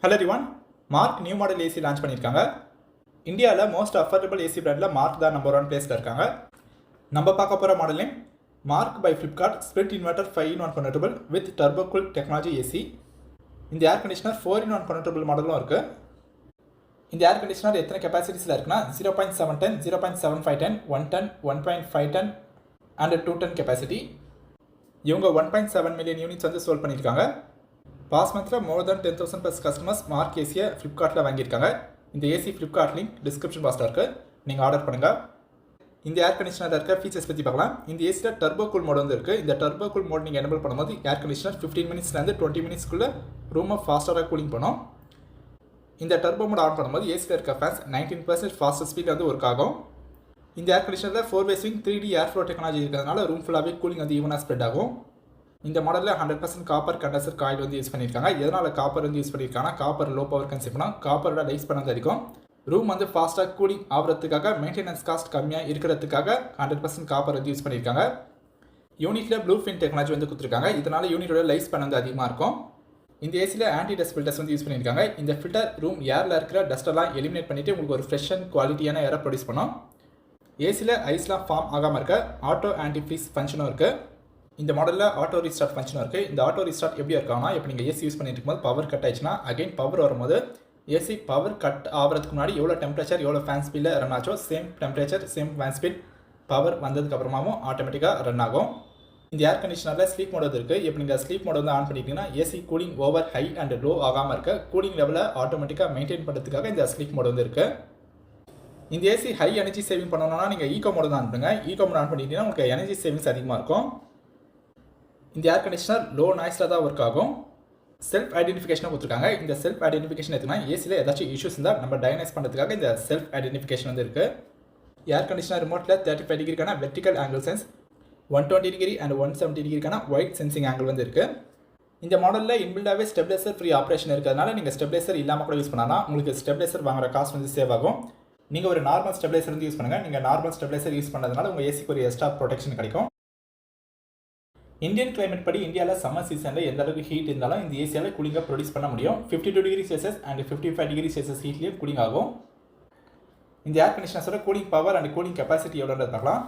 Hello everyone, MarQ new model AC launch பண்ணியிருக்காங்க. இந்தியாவில் most affordable AC பிராண்டில் MarQ தான் நம்பர் 1 பிளேஸில் இருக்காங்க. நம்ம பார்க்க போகிற model name MarQ by Flipkart Split Inverter 5-in-1 Convertible with Turbo Cool Technology AC. இந்த ஏர் கண்டிஷனர் 4-in-1 Convertible மாடலும் இருக்குது. இந்த ஏர் கண்டிஷனர் எத்தனை கெப்பாசிட்டிஸில் இருக்குன்னா 0.7 ton, 0.75 ton, 1 ton, 1.5 ton and 2 ton capacity. இவங்க 1.7 மில்லியன் யூனிட்ஸ் வந்து சோல் பண்ணியிருக்காங்க. பாஸ் மந்தில் more then 10,000 plus customers MarQ ஏசியை ஃப்ளிப்கார்ட்டில் வாங்கியிருக்காங்க. இந்த ஏசி ஃப்ளிப்கார்ட் லிங்க் டிஸ்கிரிப்ஷன் பாக்ஸில் இருக்குது, நீங்கள் ஆர்டர் பண்ணுங்கள். இந்த ஏர் கண்டிஷனரில் இருக்க ஃபீச்சர்ஸ் பற்றி பார்க்கலாம். இந்த ஏசியில் டர்போ கூல் மோட் வந்து இருக்குது. இந்த டர்போ கூல் மோட் நீங்கள் எனபிள் பண்ணும்போது ஏர் கண்டிஷனர் 15 மினிட்ஸ்லேருந்து 20 மினிட்ஸ்க்குள்ளே ரூமை ஃபாஸ்ட்டாக கூலிங் பண்ணும். இந்த டர்போ மோட் ஆன் பண்ணும்போது ஏசியில் இருக்க ஃபேன்ஸ் 19% ஃபாஸ்டர் ஸ்பீடில் வந்து ஒர்க் ஆகும். இந்த ஏர் கண்டிஷனரில் 4-way swing 3D ஏர் ஃப்ளோ டெக்னாலஜி இருக்கிறதுனால ரூம் ஃபுல்லாகவே கூலிங் வந்து ஈவனாக ஸ்ப்ரெட் ஆகும். இந்த மாடலில் 100% காப்பர் கண்டென்சர் காயில் வந்து யூஸ் பண்ணியிருக்காங்க. எதனால் காப்பர் வந்து யூஸ் பண்ணியிருக்காங்கன்னா காப்பர் லோ பவர் கன்சியூம் பண்ணால் காப்பரோட லைஃப் ஸ்பேன் வந்து அதிகம். ரூம் வந்து ஃபாஸ்ட்டாக கூலிங் ஆகிறதுக்காக மெயின்டெனன்ஸ் காஸ்ட் கம்மியாக இருக்கிறதுக்காக 100% காப்பர் வந்து யூஸ் பண்ணியிருக்காங்க. யூனிட்டில் ப்ளூ ஃபின் டெக்னாலஜி வந்து கொடுத்துருக்காங்க. இதனால் யூனிட்டோட லைஃப் ஸ்பேன் வந்து அதிகமாக இருக்கும். இந்த ஏசியில் ஆன்டி டஸ்ட் ஃபில்டர்ஸ் வந்து யூஸ் பண்ணியிருக்காங்க. இந்த ஃபில்டர் ரூம் ஏரில் இருக்கிற டஸ்ட்டெல்லாம் எலிமினேட் பண்ணிவிட்டு உங்களுக்கு ஒரு ஃப்ரெஷ் அண்ட் குவாலிட்டியான ஏரை ப்ரொடியூஸ் பண்ணும். ஏசியில் ஐஸ்லாம் ஃபார்ம் ஆகாமல் இருக்க ஆட்டோ ஆன்டி ஃப்ரீஸ் ஃபங்க்ஷனும் இருக்குது. இந்த மாடலில் ஆட்டோ ரீஸ்டார்ட் ஃபங்க்ஷன் இருக்குது. இந்த ஆட்டோ ரீஸ்டார்ட் எப்படி இருக்காங்கன்னா, இப்போ நீங்கள் ஏசி யூஸ் பண்ணிட்டு இருக்கும்போது பவர் கட் ஆயிடுச்சுன்னா அகைன் பவர் வரும்போது ஏசி பவர் கட் ஆகிறதுக்கு முன்னாடி எவ்வளோ டெம்பரேச்சர் எவ்வளோ ஃபேன் ஸ்பீடில் ரன் ஆச்சோ same temperature same fan speed power வந்ததுக்கப்புறமாவும் ஆட்டோமேட்டிக்காக ரன் ஆகும். இந்த ஏர் கண்டிஷனரில் ஸ்லீப் மோட் வந்து இருக்குது. இப்போ நீங்கள் ஸ்லீப் மோட் வந்து ஆன் பண்ணிட்டீங்கன்னா AC cooling over high and low ஆகாமல் இருக்க கூலிங் லெவலை ஆட்டோமேட்டிக்காக மெயின்டைன் பண்ணுறதுக்காக இந்த ஸ்லீப் மோட் வந்து இருக்குது. இந்த ஏசி ஹை எனர்ஜி சேவிங் பண்ணணும்னா நீங்கள் ஈகோ மோட் தான் ஆன் பண்ணுங்கள். ஈகோ மோட் ஆன் பண்ணிட்டீங்கன்னா உங்களுக்கு எனர்ஜி சேவிங்ஸ் அதிகமாக இருக்கும். இந்த ஏர் கண்டிஷனர் லோ நாய்ஸில் தான் ஒர்க் ஆகும். செல்ஃப் ஐடென்டிஃபிகேஷனை கொடுத்துருக்காங்க. இந்த செல்ஃப் ஐடென்டிஃபிகேஷன் எதுனா ஏசியில் ஏதாச்சும் இஷ்யூஸ் இருந்தால் நம்ம டயக்னைஸ் பண்ணுறதுக்காக இந்த செல்ஃப் ஐடென்டிஃபிகேஷன் வந்து இருக்குது. ஏர் கண்டிஷனர் ரிமோட்டில் 35 டிகிரிக்கான vertical angle sense, 120 degree and 170 டிகிரிக்கான ஒயிட் சென்சிங் ஆங்கிள் வந்து இருக்குது. இந்த மாடலில் இன்பில்டாகவே ஸ்டெபிலைசர் ஃப்ரீ ஆப்ரேஷன் இருக்கிறதுனால நீங்கள் ஸ்டெபிலைசர் இல்லாமல் கூட யூஸ் பண்ணலாம். உங்களுக்கு ஸ்டெபிலைசர் வாங்குற காஸ்ட் வந்து சேவ் ஆகும். நீங்கள் ஒரு நார்மல் ஸ்டெபிலைசர் வந்து யூஸ் பண்ணுங்கள். நீங்கள் நார்மல் ஸ்டெபிலைசர் யூஸ் பண்ணுறதுனால உங்கள் ஏசிக்கு ஒரு எக்ஸ்ட்ரா ப்ரொடெக்ஷன் கிடைக்கும். இந்தியன் கிளைமேட் படி இந்தியாவில் சம்மர் சீசனில் எந்த அளவுக்கு ஹீட் இருந்தாலும் இந்த ஏசியால் கூலிங்காக ப்ரொடியூஸ் பண்ண முடியும். 52 degree Celsius and 55 degree Celsius ஹீட்லேயும் கூலிங் ஆகும். இந்த ஏர் கண்டிஷனர்ஸோட cooling power and cooling capacity எவ்வளோன்றது பார்க்கலாம்.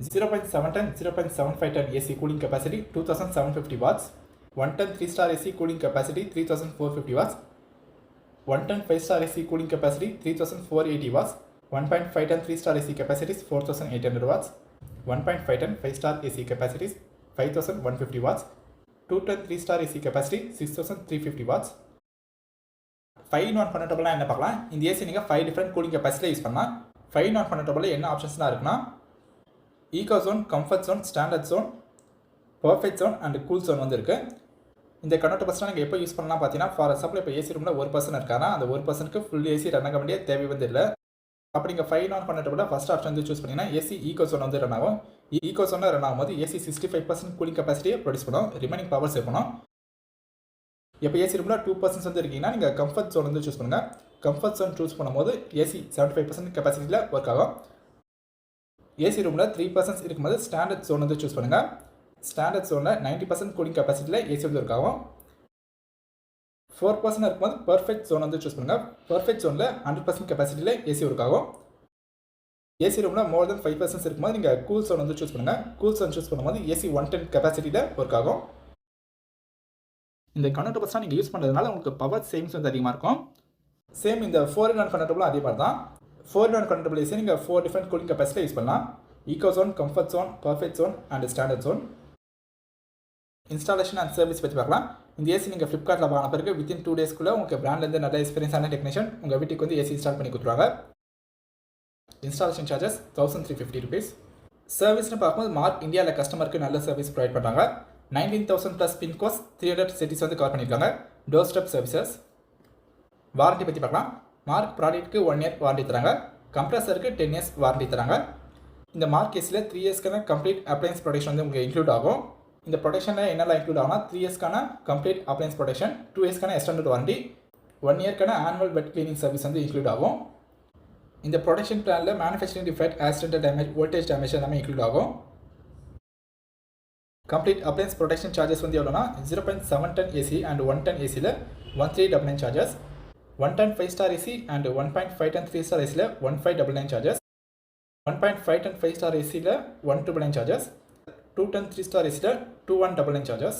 0.7 ton, 0.75 ton AC cooling capacity 2750 watts, 1 ton 3 star AC cooling capacity 3450 watts, 1 ton 5 star AC cooling capacity 3480 watts, 1.5 ton 3 star AC capacities 4800 watts, 1.5 ton 5 star AC capacities 5150 watts, 2 ton 3 star AC capacity 6350 watts. 5-in-1 Convertible என்ன பார்க்கலாம். இந்த AC நீங்கள் 5 different cooling கெப்பாசிட்டியில் use பண்ணலாம். 5-in-1 Convertible என்ன ஆப்ஷன்ஸ்லாம் இருக்குன்னா eco zone, comfort zone, standard zone, perfect zone and cool zone வந்து இருக்குது. இந்த கன்வெர்டபிள்ஸ்லாம் நீங்கள் எப்போ யூஸ் பண்ணலாம் பார்த்தீங்கன்னா, ஃபார் எக்ஸாம்பிள் இப்போ ஏசி ரூமில் ஒரு பர்சன் இருக்காங்கன்னா அந்த ஒரு பர்சனுக்கு ஃபுல் ஏசி ரன் ஆக வேண்டிய தேவை வந்து இல்லை. அப்படி நீங்கள் 5-in-1 Convertible ஃபஸ்ட் ஆப்ஷன் வந்து சூஸ் பண்ணிங்கன்னா ஏசி ஈகோ ஜோன் வந்து ரன் ஆகும். ஈகோ ஜோனில் ரன் ஆகும்போது ஏசி 65% கூலிங் கெப்பாசிட்டியை ப்ரொடியூஸ் பண்ணும், ரிமைனிங் பவர் சேவ் பண்ணும். இப்போ ஏசி ரூமில் 2% வந்து இருக்கீங்கன்னா நீங்கள் கம்ஃபர்ட் ஜோன் வந்து சூஸ் பண்ணுங்கள். கம்ஃபர்ட் ஜோன் சூஸ் பண்ணும்போது ஏசி 75% கெப்பாசிட்டியில் ஒர்க் ஆகும். ஏசி ரூமில் 3% இருக்கும்போது ஸ்டாண்டர்ட் ஜோன் வந்து சூஸ் பண்ணுங்கள். ஸ்டாண்டர்ட் ஜோனில் 90% கூலிங் கெப்பாசிட்டியில் ஏசி வந்து ஒர்க் ஆகும். 4% இருக்கும்போது பர்ஃபெக்ட் ஜோன் வந்து சூஸ் பண்ணுங்கள். பர்ஃபெக்ட் ஜோனில் 100% கெப்பாசிட்டியில் ஏசி ஒர்க் ஆகும். ஏசி ரூமில் மோர் தென் 5% இருக்கும்போது நீங்கள் கூல் ஜோன் வந்து சூஸ் பண்ணுங்கள். கூல் ஜோன் சூஸ் பண்ணும்போது ஏசி 110 கெப்பாசிட்டியில் ஒர்க் ஆகும். இந்த கன்வெர்டபிள்ஸ்லாம் நீங்கள் யூஸ் பண்ணுறதுனால உங்களுக்கு பவர் சேவிங்ஸ் வந்து அதிகமாக இருக்கும். சேம் இந்த 4-in-1 கன்வெர்டபிளும் அதே மாதிரி தான். 4-in-1 கன்வெர்டபிள் ஏசி நீங்கள் 4 டிஃப்ரெண்ட் கூலிங் கெப்பாசிட்டியில் யூஸ் பண்ணலாம். Eco zone, comfort zone, perfect zone and standard zone. Installation and service பற்றி பார்க்கலாம். இந்த ஏசி நீங்கள் ஃப்ளிப்கார்ட்டில் வாங்கின பிறகு வித்தின் 2 டேஸ்க்குள்ளே உங்களுக்கு பிராண்ட்லேருந்து நல்ல எக்ஸ்பீரியன்ஸான டெக்னீஷியன் உங்கள் வீட்டுக்கு வந்து ஏசி இன்ஸ்டால் பண்ணி கொடுத்துருவாங்க. Installation charges 1350 rupees. சர்வீஸ்னு பார்க்கும்போது MarQ இந்தியாவில் கஸ்டமருக்கு நல்ல சர்வீஸ் ப்ரொவைட் பண்ணுறாங்க. 19,000 ப்ளஸ் பின்கோஸ் 300 சிட்டிஸ் வந்து கவர் பண்ணியிருக்காங்க. Door step services. வாரண்டி பற்றி பார்க்கலாம். MarQ ப்ராடக்ட்டுக்கு 1 year வாரண்டி தராங்க. கம்ப்ரஸருக்கு 10 years வாரண்டி தராங்க. இந்த MarQ ஏசியில் 3 yearsக்கான கம்ப்ளீட் அப்ளையன்ஸ் ப்ரொடெக்ஷன் வந்து உங்களுக்கு இன்க்ளூட் ஆகும். இந்த ப்ரொடெக்ஷனில் என்னெல்லாம் இன்க்ளூட் ஆகும்னா 3 yearsக்கான கம்ப்ளீட் அப்ளையன்ஸ் ப்ரொடெக்ஷன், 2 yearsக்கான எக்ஸ்டெண்டட் வாரண்டி, 1 yearக்கான ஆனுவல் வெட் கிளீனிங் சர்வீஸ் வந்து இன்க்ளூட் ஆகும். இந்த ப்ரொடெக்ஷன் பிளானில் manufacturing defect, accidental damage, voltage damage எல்லாமே இன்க்ளூட் ஆகும். கம்ப்ளீட் அப்ளையன்ஸ் ப்ரொடெக்ஷன் சார்ஜஸ் வந்து எவ்வளோனா 0.7 டன் ஏசி அண்ட் 1 டன் ஏசியில் 1399 charges, 1 ton 5 star AC and 1.5 ton 3 star ஏசியில் 1599 சார்ஜஸ், 1.5 டன் 5 ஸ்டார் ஏசியில் 199 சார்ஜஸ், 2 டன் 3 ஸ்டார் ஏசியில் 2199 சார்ஜஸ்.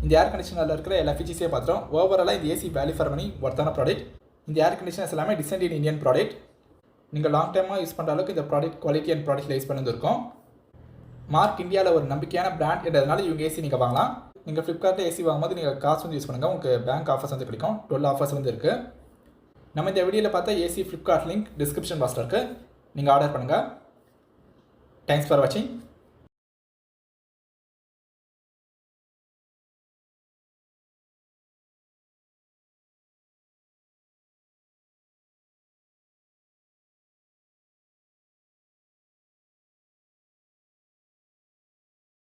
இந்த ஏர் கண்டிஷனரில் இருக்கிற எல்லா ஃபீச்சர்ஸே பார்த்துட்டோம். ஓவராலாக இந்த ஏசி வேல்யூ ஃபார் மணி ஒர்த்தான ப்ராடக்ட். இந்த ஏர் கண்டிஷனர்ஸ் எல்லாமே டிசைன் இன் இந்தியன் ப்ராடக்ட். நீங்கள் லாங் டைமாக யூஸ் பண்ணுற அளவுக்கு இந்த ப்ராடக்ட் குவாலிட்டி அண்ட் ப்ராடக்ட்டில் யூஸ் பண்ணியிருக்கும். மார்க் இந்தியாவில் ஒரு நம்பிக்கையான பிராண்ட் என்றதுனால இவங்க ஏசி நீங்கள் வாங்கலாம். நீங்கள் ஃப்ளிப்கார்ட்டில் ஏசி வாங்கும்போது நீங்கள் காசு வந்து யூஸ் பண்ணுங்கள், உங்களுக்கு பேங்க் ஆஃபர்ஸ் வந்து கிடைக்கும். 12 ஆஃபர்ஸ் வந்து இருக்குது. நம்ம இந்த வீடியோவில் பார்த்தா ஏசி ஃப்ளிப்கார்ட் லிங்க் டிஸ்கிரிப்ஷன் பாக்ஸில் இருக்குது, நீங்கள் ஆர்டர் பண்ணுங்கள். தேங்க்ஸ் ஃபார் வாட்சிங்.